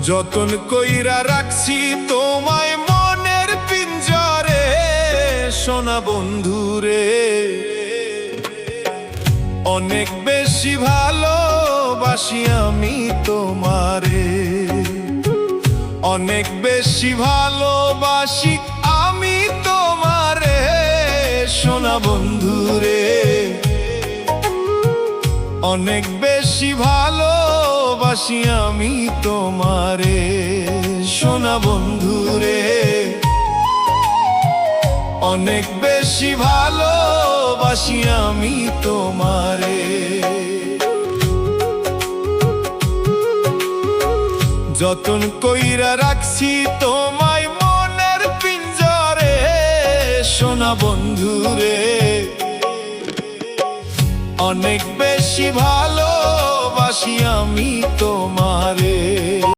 যতন কইরা রাখছি তোমায় মনের পিঞ্জরে, সোনা বন্ধুরে। অনেক বেশি ভালোবাসি আমি তোমারে, অনেক বেশি ভালোবাসি আমি তোমারে, সোনা বন্ধুরে। অনেক বেশি ভালোবাসি আমি তোমারে, সোনা বন্ধুরে। অনেক বেশি ভালোবাসি আমি তোমারে। যতন কইরা রাখছি তোমায় মনের পিঞ্জরে, সোনা বন্ধুরে। অনেক বেশি ভালোবাসি আমি তোমারে।